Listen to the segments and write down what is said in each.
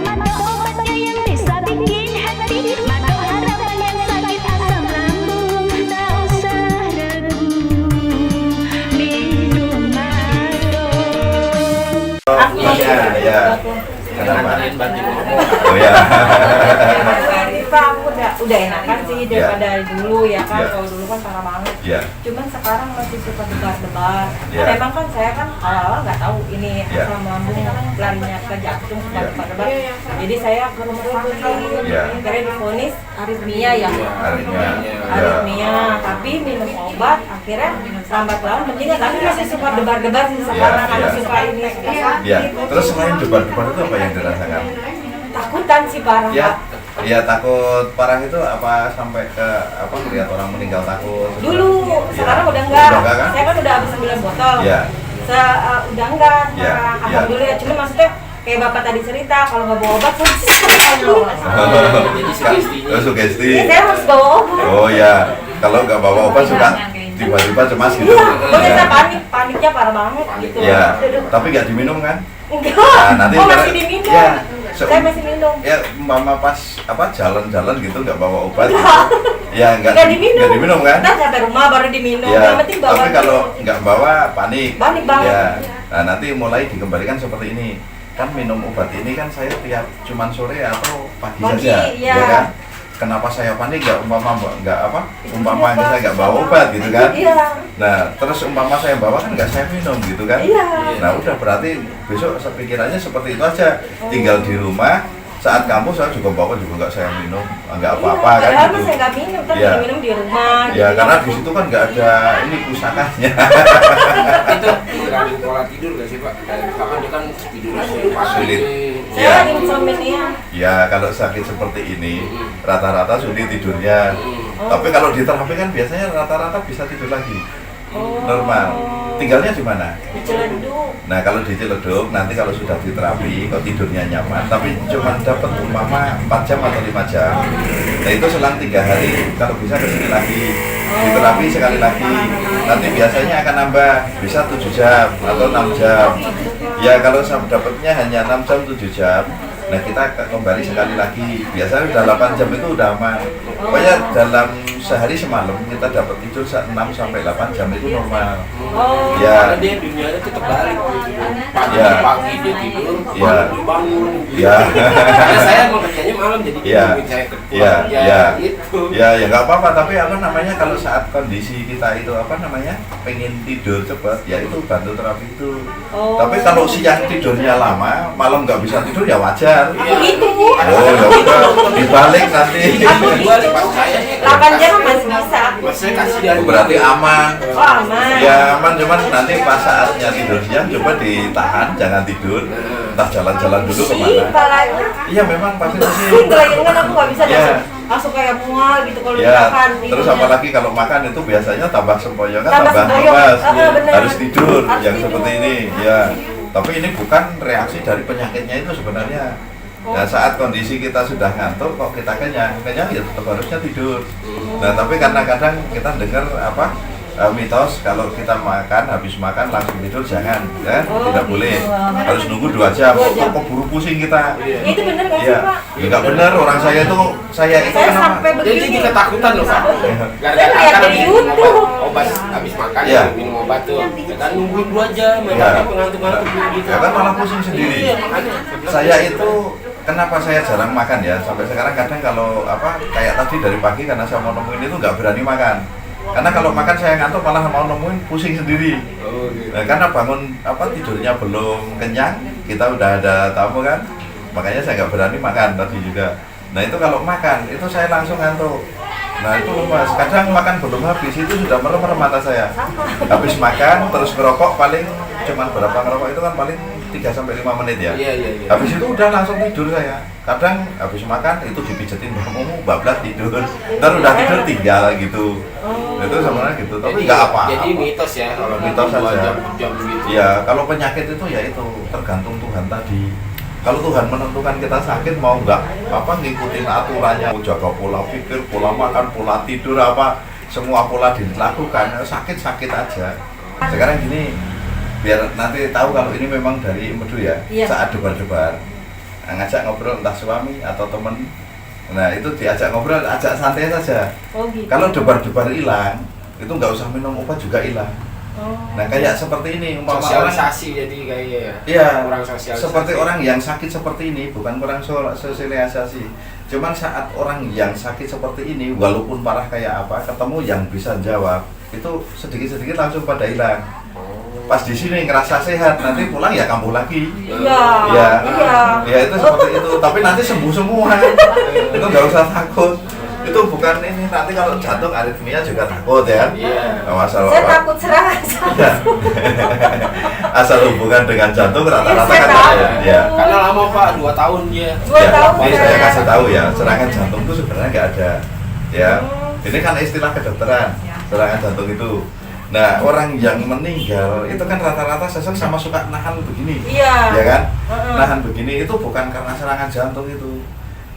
Mado obatnya yang bisa bikin hati, Mado harapan yang sakit asam lambung. Tak usah ragu, minum Mado. Ya. Kenapa? Oh ya. Pak, aku udah enakan sih daripada dulu ya kan. Kalau dulu kan parah banget. Cuman sekarang masih suka debar-debar. Memang kan saya kan awal-awal nggak tahu ini asam lambung larinya ke jantung suka debar-debar. Jadi saya ke rumah sakit. Akhirnya divonis aritmia ya. Aritmia. Tapi minum obat akhirnya lambat laun mendingan. Tapi masih suka debar-debar sih sekarang. Karena suka ini suka sakit. Terus selain debar-debar itu apa yang dirasakan? Takutan sih parah. Iya, takut parah itu apa sampai ke apa melihat orang meninggal takut? Dulu, sekarang udah enggak. Kan? Saya kan udah habis 9 botol. Udah enggak. Alhamdulillah. Cuma maksudnya kayak Bapak tadi cerita, kalau nggak bawa obat saya jadi sugesti. Iya, saya harus bawa obat. Oh ya, kalau nggak bawa obat suka tiba-tiba cemas gitu. Pokoknya saya paniknya parah banget gitu. Iya, tapi nggak diminum kan? Enggak. Nah, nanti masih diminum. Saya masih minum. Ya, umpama pas jalan-jalan gitu nggak bawa obat gitu. Ya nggak diminum kan? Kita sampai rumah baru diminum. Ya, Yang penting bawa. tapi kalau nggak bawa panik. Panik banget. Ya. Nah, nanti mulai dikembalikan seperti ini. Kan minum obat ini kan saya tiap cuman sore atau pagi saja. Iya. Ya kan? Kenapa saya panik umpama saya nggak bawa obat gitu kan? Iya. Nah, terus umpama saya bawa kan nggak saya minum gitu kan? Iya. Nah, udah berarti besok pikirannya seperti itu aja. Tinggal di rumah, saat kampus saya juga bawa juga nggak saya minum, nggak apa-apa kan Padahal gitu. saya nggak minum, tapi minum di rumah. Ya, karena di situ kan nggak ada ini pusakanya. Itu mengganggu pola tidur nggak sih Pak? Misalkan dia kan tidurnya Sulit. Saya insomnia. Ya, kalau sakit seperti ini rata-rata sulit tidurnya. Tapi kalau di terapi kan biasanya rata-rata bisa tidur lagi. Normal. Tinggalnya di mana? Di Ciledug. Nah, kalau di Ciledug nanti kalau sudah di terapi kok tidurnya nyaman, tapi cuma dapat umpama 4 jam atau 5 jam. Nah, itu selang 3 hari kalau bisa kesini lagi. Di terapi sekali lagi. Nanti biasanya akan nambah, bisa 7 jam atau 6 jam. Ya, kalau dapatnya hanya 6 jam 7 jam. Nah, kita kembali sekali lagi. Biasanya udah 8 jam itu udah aman. Pokoknya dalam sehari semalam kita dapat tidur 6 sampai 8 jam itu normal. Karena dia dunianya itu terbalik gitu. Pagi dia tidur, malam dia bangun. Karena saya mau kerjanya malam jadi mungkin saya kerja gitu. Ya nggak apa-apa, tapi apa namanya kalau saat kondisi kita itu apa namanya pengen tidur cepat, ya itu bantu terapi itu. Tapi kalau siang tidurnya lama, malam nggak bisa tidur ya wajar. Gitu. Oh ya udah, dibalik nanti. Dibalik pas saya 8 jam masih bisa. Saya kasih dia. Berarti aman. Oh, aman. Ya aman, cuman nanti pas saatnya tidur siang coba ditahan, jangan tidur. Entah jalan-jalan dulu kemana. Iya memang pasti pusing. Kelayangan aku nggak bisa langsung kayak mual gitu kalau makan. Terus apalagi kalau makan itu biasanya tambah sempoyongan, tambah lemas. Harus tidur yang seperti ini. Ya. Tapi ini bukan reaksi dari penyakitnya itu sebenarnya. Nah, saat kondisi kita sudah ngantuk kok kita kenyang ya tetap harusnya tidur. Nah, tapi karena kadang kita dengar mitos kalau kita habis makan langsung tidur jangan, ya tidak boleh, harus nunggu 2 jam. Kok keburu pusing kita. Itu benar nggak sih Pak? Ya nggak benar, orang saya itu kenapa? Sampai begini. Jadi ketakutan loh Pak. Gara-gara Karena minum YouTube. obat habis makan minum obat tuh, kan nungguin 2 jam, pengantuk-ngantuk gitu. Ya kan malah pusing sendiri. Saya itu kenapa saya jarang makan ya sampai sekarang, kadang kalau kayak tadi dari pagi karena saya mau nemuin itu nggak berani makan. Karena kalau makan saya ngantuk malah mau nemuin pusing sendiri. Nah, karena bangun tidurnya belum kenyang, kita udah ada tamu kan, makanya saya nggak berani makan tadi juga. Nah itu kalau makan itu saya langsung ngantuk. Nah itu lemas. Kadang makan belum habis itu sudah merem-merem mata saya. Habis makan terus ngerokok paling cuman berapa ngerokok itu kan paling 3-5 menit ya. Habis itu udah langsung tidur saya. Kadang habis makan itu dipijetin bamumu bablas tidur. Ntar udah tidur tinggal gitu. Itu sebenarnya gitu. Tapi nggak apa. Jadi mitos ya kalau mitos saja. Jam gitu. Ya kalau penyakit itu ya itu tergantung Tuhan tadi. Kalau Tuhan menentukan kita sakit mau nggak ngikutin aturannya, jaga pola pikir, pola makan, pola tidur semua pola dilakukan, sakit aja. Sekarang gini, biar nanti tahu kalau ini memang dari empedu ya. Saat debar-debar ngajak ngobrol entah suami atau temen. Nah itu diajak ngobrol, ajak santai saja. Oh gitu. Kalau debar-debar hilang, itu nggak usah minum obat juga hilang. Nah kayak seperti ini umpama orang sosialisasi jadi kayaknya ya. Iya, kurang sosialisasi. seperti orang yang sakit seperti ini bukan kurang sosialisasi. Cuman saat orang yang sakit seperti ini walaupun parah kayak apa, ketemu yang bisa jawab, itu sedikit-sedikit langsung pada hilang. Pas di sini ngerasa sehat, nanti pulang ya kambuh lagi. Iya. Ya itu seperti itu. Tapi nanti sembuh semua. Itu nggak usah takut. Itu bukan ini, nanti kalau jantung aritmia juga takut ya. Iya. Masalah Saya apa? takut serangan jantung. Ya. Asal hubungan dengan jantung rata-rata Saya kan tahu. ya. Karena lama Pak, 2 tahun dia. 2 tahun. Ini saya kasih tahu ya, serangan jantung itu sebenarnya nggak ada. Ya, ini kan istilah kedokteran, serangan jantung itu. Nah, orang yang meninggal itu kan rata-rata sesek sama suka nahan begini. Iya. Ya kan? Nahan begini itu bukan karena serangan jantung itu.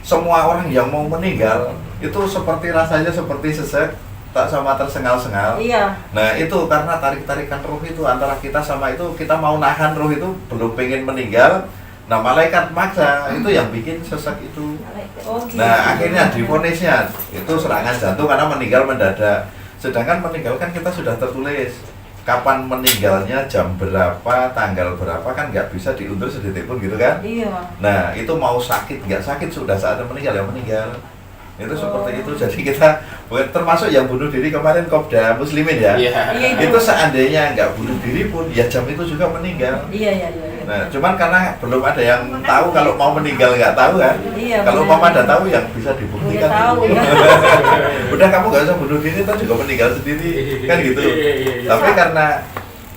Semua orang yang mau meninggal itu seperti rasanya seperti sesek, tak sama tersengal-sengal. Iya. Nah itu karena tarik-tarikan roh itu antara kita sama itu, kita mau nahan roh itu belum pengen meninggal. Nah malaikat maksa itu yang bikin sesek itu. Oh, gitu. Nah akhirnya divonisnya itu serangan jantung karena meninggal mendadak. Sedangkan meninggal kan kita sudah tertulis kapan meninggalnya, jam berapa, tanggal berapa, kan nggak bisa diundur sedetik pun gitu kan. Iya. Nah itu mau sakit nggak sakit sudah saatnya meninggal ya meninggal. Itu seperti itu. Jadi kita termasuk yang bunuh diri kemarin Kopda Muslimin ya. Iya. Itu seandainya nggak bunuh diri pun ya jam itu juga meninggal. Iya. Nah cuman karena belum ada yang tahu kalau mau meninggal, nggak tahu kan. Iya. Kalau benar. mama ada tahu yang bisa dibuktikan. Udah tahu ya. Udah kamu nggak usah bunuh diri, itu juga meninggal sendiri kan gitu. Tapi karena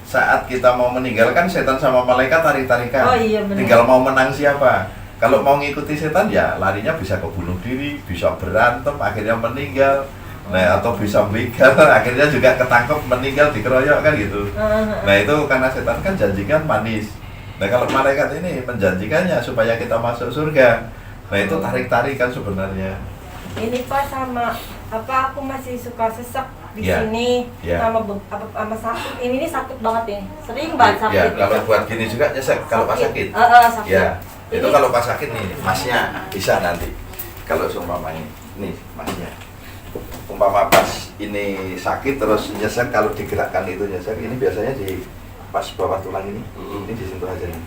saat kita mau meninggal kan setan sama malaikat tarik-tarikan. Oh, iya, benar. Tinggal mau menang siapa. Kalau mau ngikuti setan ya larinya bisa ke bunuh diri, bisa berantem, akhirnya meninggal. Nah atau bisa begal, akhirnya juga ketangkep meninggal dikeroyok kan gitu. Nah itu karena setan kan janjikan manis. Nah kalau malaikat ini menjanjikannya supaya kita masuk surga. Nah itu tarik-tarikan sebenarnya. Ini Pak sama apa aku masih suka sesek di Ya. sini Ya. sama sakit. Ini sakit banget nih. Sering banget sakit. Ya kalau buat gini juga nyesek kalau pas sakit. Sakit. Ya, itu Ini- kalau pas sakit nih, masnya bisa nanti. Kalau seumpama nih masnya. Umpama pas ini sakit terus nyesek, kalau digerakkan itu nyesek, ini biasanya di pas bawah tulang ini disentuh aja nih.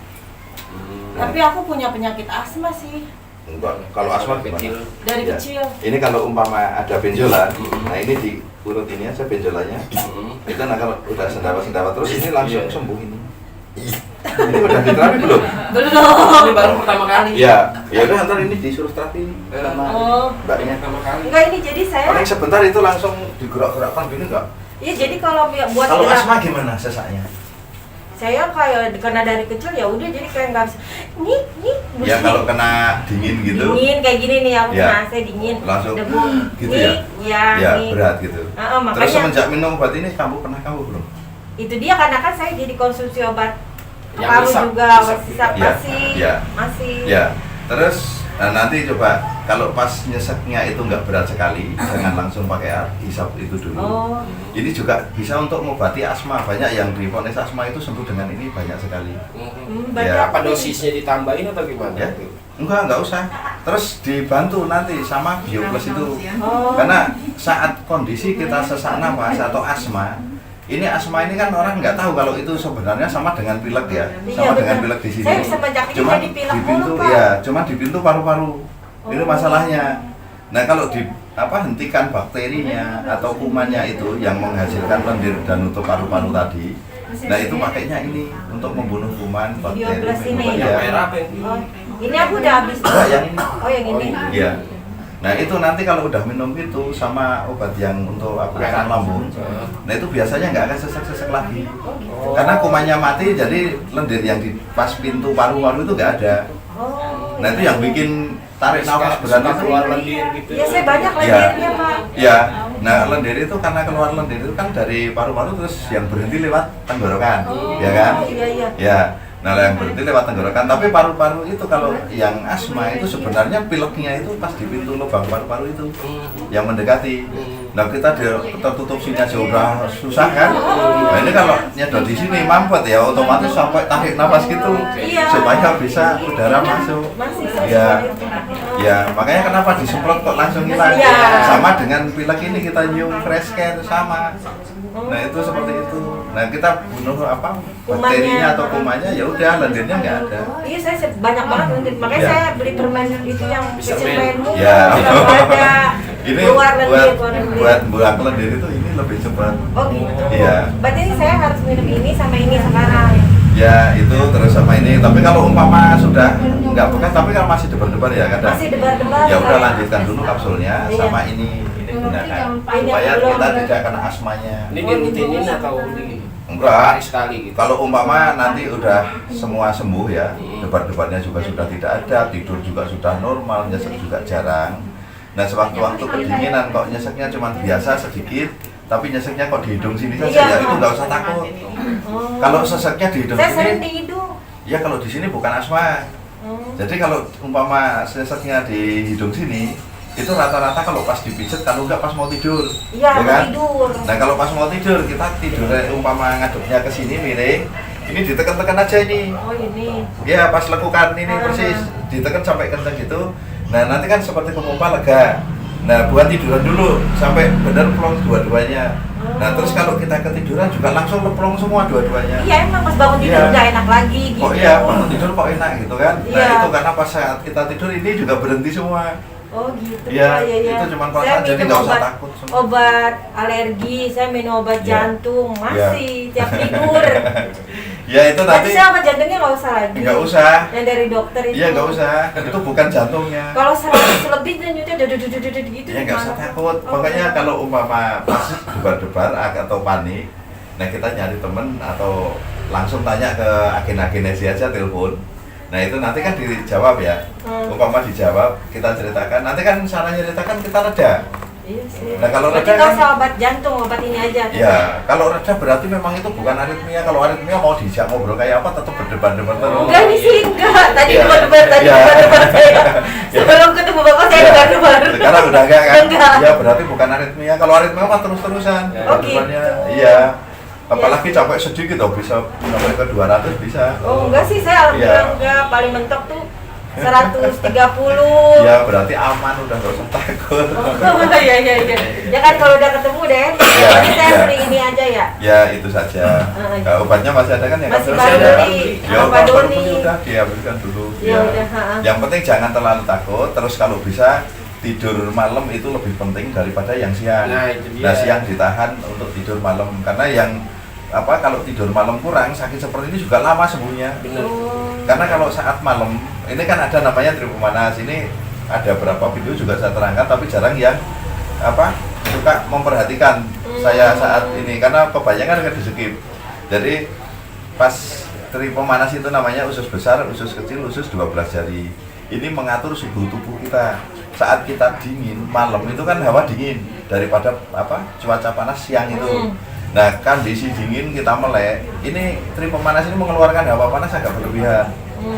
Tapi aku punya penyakit asma sih Enggak, kalau asma kecil. gimana? dari Ya. kecil. Ini kalau umpama ada benjolan, nah ini diurut ini aja benjolannya. Itu nah kalau udah sendawa-sendawa terus ini langsung sembuh ini. Ini udah diterapi belum? Belum. Ini baru pertama kali. Ya, ya udah ntar ini disuruh terapi sama Oh. mbaknya. Pertama kali. Enggak, ini jadi saya. Paling sebentar itu langsung digerak-gerakkan gini enggak? Iya, jadi kalau buat Kalau gerak- asma gimana sesaknya? saya kayak karena dari kecil ya udah jadi kayak nggak bisa nih Ya kalau kena dingin gitu, dingin kayak gini nih aku Ya. kena AC dingin langsung debu gitu nih, ya? ya, nih. Berat gitu. Terus Terus makanya semenjak minum obat ini kamu pernah kambuh belum? itu dia karena kan saya jadi konsumsi obat Yang paru hisap, juga hisap masih gitu. Ya, ya. masih Ya. Terus nanti coba kalau pas nyeseknya itu nggak berat sekali, jangan langsung pakai hisap itu dulu. oh Ini juga bisa untuk mengobati asma. Banyak yang divonis asma itu sembuh dengan ini banyak sekali. berarti Ya. Apa dosisnya ditambahin atau gimana? Ya. Enggak usah. Terus dibantu nanti sama BioPlus itu. oh Karena saat kondisi kita sesak nafas atau asma, ini asma ini kan orang nggak tahu kalau itu sebenarnya sama dengan pilek ya, Iya, sama dengan benar. pilek di sini. Saya semenjak ini Cuma jadi pilek di pintu, mulu, Pak. ya, cuma di pintu paru-paru. Itu Oh. masalahnya. Nah kalau di hentikan bakterinya atau kumannya itu yang menghasilkan lendir dan nutup paru-paru tadi. Nah itu pakainya ini untuk membunuh kuman, bakteri. BioPlus ini. kuman, Yang ya. merah apa yang oh ini aku udah habis Enggak, yang ini. oh yang ini Iya. Nah itu nanti kalau udah minum itu sama obat yang untuk asam lambung, nah itu biasanya nggak akan sesek-sesek lagi. Karena kumannya mati, jadi lendir yang di pas pintu paru-paru itu nggak ada. oh Nah itu yang bikin tarik nafas berat itu. keluar lendir gitu. ya saya banyak Iya. lendirnya Pak Ya, nah lendir itu karena keluar lendir itu kan dari paru-paru terus yang berhenti lewat tenggorokan, ya kan? iya Ya, nah yang berhenti lewat tenggorokan. Tapi paru-paru itu kalau yang asma itu sebenarnya pileknya itu pas di pintu lubang paru-paru itu yang mendekati. Nah kita tertutup sini aja udah susah kan? Nah ini kalau nyedot di sini mampet ya otomatis sampai tarik nafas gitu Iya. supaya bisa udara masuk. masih Ya, ya makanya kenapa disemprot kok langsung hilang? Iya. Sama dengan pilek ini kita nyium fresh care sama. Nah itu seperti itu. Nah kita bunuh apa bakterinya atau kumannya ya udah lendirnya nggak ada. Iya saya banyak banget lendir. Makanya Ya. saya beli permen itu yang Fisherman. fisherman Ya. kalau ada Ini keluar lendir, buat buang lendir itu ini lebih cepat. Oh gitu. Iya. Berarti ini saya harus minum ini sama ini sekarang. Ya itu terus sama ini. Tapi kalau umpama sudah nggak bekas, tapi kalau masih debar-debar ya kadang. Masih debar-debar. Ya udah saya. lanjutkan dulu kapsulnya Iya. sama ini gunakan supaya kita tidak kena asmanya. Ini dirutinin atau di Enggak. sekali gitu? Kalau umpama nanti udah semua sembuh ya, debar-debarnya juga sudah tidak ada, tidur juga sudah normal, nyesek juga jarang. Nah sewaktu-waktu kedinginan kok nyeseknya cuma biasa sedikit, tapi nyeseknya kok di hidung sini saja, Iya. ya itu nggak usah takut. Oh. Kalau seseknya di hidung Saya sering sini, di hidung. ya kalau di sini bukan asma. Jadi kalau umpama seseknya di hidung sini, itu rata-rata kalau pas dipijet, kalau nggak pas mau tidur. Iya, ya mau tidur. Nah kalau pas mau tidur, kita tidurnya umpama ngadepnya ke sini miring, ini ditekan-tekan aja ini. Oh ini. Ya pas lekukan ini persis, ditekan sampai kenceng gitu. Nah nanti kan seperti kepompa lega. Nah buat tiduran dulu sampai benar plong dua-duanya. Nah terus kalau kita ketiduran juga langsung plong semua dua-duanya. Iya emang pas bangun tidur Iya. udah enak lagi gitu. Kok iya bangun tidur kok enak gitu kan? Nah Iya. itu karena pas saat kita tidur ini juga berhenti semua. Oh gitu. Iya, Oh, iya. itu cuma Saya perasaan, jadi minum nggak usah obat- takut semua. Obat alergi, saya minum obat Iya. jantung, masih tiap tidur. Ya itu Berarti nanti saya obat jantungnya nggak usah lagi. nggak usah. Yang dari dokter itu. Iya nggak usah. Itu bukan jantungnya. Kalau 100 lebih dan nyutnya gitu. Ya nggak usah gimana? takut. Oh, Pokoknya iya. kalau umpama pas debar-debar atau panik, nah kita nyari temen atau langsung tanya ke agen-agen SI aja, telepon. Nah itu nanti kan dijawab ya. Umpama dijawab, kita ceritakan. Nanti kan cara ceritakan kita reda. Iya sih. Nah, kalau berarti reda nggak kan- usah obat jantung, obat ini aja. Ya, kalau reda berarti memang itu bukan aritmia. Kalau aritmia mau dijak ngobrol kayak apa tetap berdebar-debar terus. Enggak nih sih, enggak. Tadi Iya. debar-debar, tadi Iya. debar-debar saya. Ya. Sebelum ketemu bapak saya Ya, debar-debar. sekarang udah enggak kan? Enggak. Ya berarti bukan aritmia. Kalau aritmia mah terus-terusan. Oh, Debarnya. gitu. Iya. Apalagi capek sedikit loh bisa sampai ke 200 bisa. Oh enggak sih, saya alhamdulillah Iya. enggak. Paling mentok tuh 130. Ya berarti aman, udah nggak usah takut. Oh iya. Ya kan kalau udah ketemu deh. Iya, Jadi saya iya. beli ini aja ya. Ya itu saja. Nah, obatnya masih ada kan ya? Masih Kapsul baru ada. beli. Ya Apa obat baru Doni? beli udah dihabiskan dulu. Ya udah, ha-ha. Yang penting jangan terlalu takut. Terus kalau bisa tidur malam itu lebih penting daripada yang siang. Nah, itu dia. Nah siang ditahan untuk tidur malam karena yang apa kalau tidur malam kurang sakit seperti ini juga lama sembuhnya. Bener. Karena kalau saat malam ini kan ada namanya tripemanas, ini ada berapa video juga saya terangkan tapi jarang yang apa suka memperhatikan saya saat ini karena kebanyakan kan di skip. Jadi pas tripemanas itu namanya usus besar, usus kecil, usus 12 jari. Ini mengatur suhu tubuh kita. Saat kita dingin malam itu kan hawa dingin daripada apa cuaca panas siang itu. Nah, kondisi dingin kita melek, ini tripemanas ini mengeluarkan hawa panas agak berlebihan.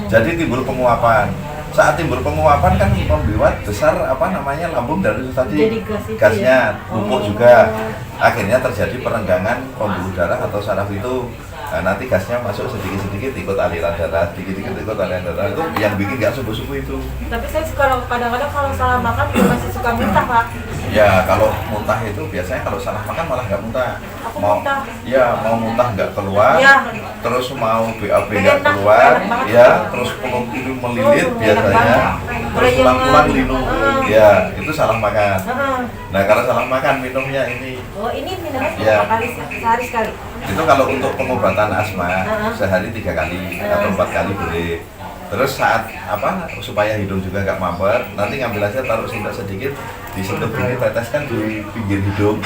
Jadi timbul penguapan. Saat timbul penguapan kan membuat besar apa namanya lambung dan itu tadi Jadi gas itu gasnya ya? numpuk Oh. juga. Akhirnya terjadi perenggangan pembuluh darah atau saraf itu. Nah, nanti gasnya masuk sedikit-sedikit ikut aliran darah, sedikit-sedikit ikut aliran darah itu yang bikin nggak subuh-subuh itu. Tapi saya suka kadang-kadang kalau salah makan juga masih suka muntah, Pak. Ya kalau muntah itu biasanya kalau salah makan malah nggak muntah. Aku Mau muntah. ya mau muntah nggak keluar, Ya. terus mau BAB nggak Enak, keluar, enak banget. ya terus perut ini melilit Enak biasanya, banget. terus pulang-pulang linu, ya itu salah makan. Heeh. Nah kalau salah makan minumnya ini Oh, ini minumnya Ya. berapa kali sih? Sehari sekali? itu kalau untuk pengobatan asma sehari 3 kali atau 4 kali boleh. Terus saat apa supaya hidung juga nggak mampet, nanti ngambil aja taruh sendok sedikit, disentuh gini teteskan di pinggir hidung,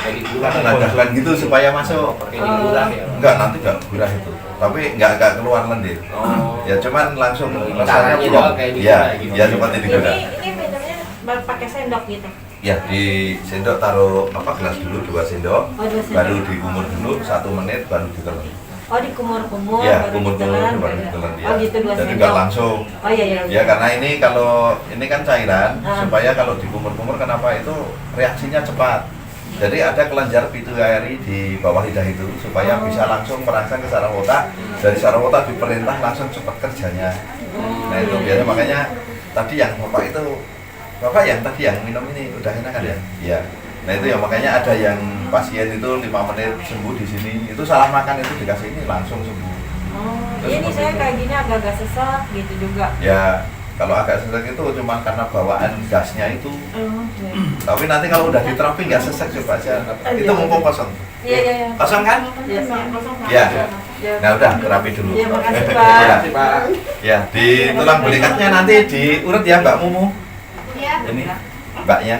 nadahkan gitu supaya masuk. Pakai digurah ya. Enggak, nanti enggak gurah itu. Tapi enggak keluar lendir. Oh. Ya cuman langsung rasanya Caranya plong. doang kayak Ya, digurah gitu. ya seperti digurah. Ini minumnya pakai sendok gitu. Ya, di sendok taruh apa gelas dulu 2 sendok, Oh, 2 sendok. baru dikumur dulu 1 menit baru ditelan. Oh, dikumur-kumur Ya, baru kumur-kumur ditelan, baru ya. ditelan ya. Oh, gitu 2 Jadi sendok. enggak langsung. Oh iya. Ya karena ini kalau ini kan cairan, Ah. supaya kalau dikumur-kumur kenapa itu reaksinya cepat. Jadi ada kelenjar pituitari di bawah lidah itu supaya bisa langsung merangsang ke saraf otak. Dari saraf otak diperintah langsung cepat kerjanya. Nah itu biasanya makanya tadi yang bapak yang tadi yang minum ini udah enak kan ya? Iya. Nah itu ya makanya ada yang pasien itu 5 menit sembuh di sini, itu salah makan itu dikasih ini langsung sembuh. Ini saya kayak gini agak-agak sesak gitu juga. Ya, kalau agak sesak itu cuma karena bawaan gasnya itu. Tapi nanti kalau udah diterapi nggak sesak coba aja. Itu mumpung kosong. Iya. Kosong kan? Iya, kosong. Ya. Nah udah terapi dulu. Iya, makasih Pak. Ya, di tulang belikatnya nanti diurut ya Mbak Mumu. Ya. Ini Mbaknya.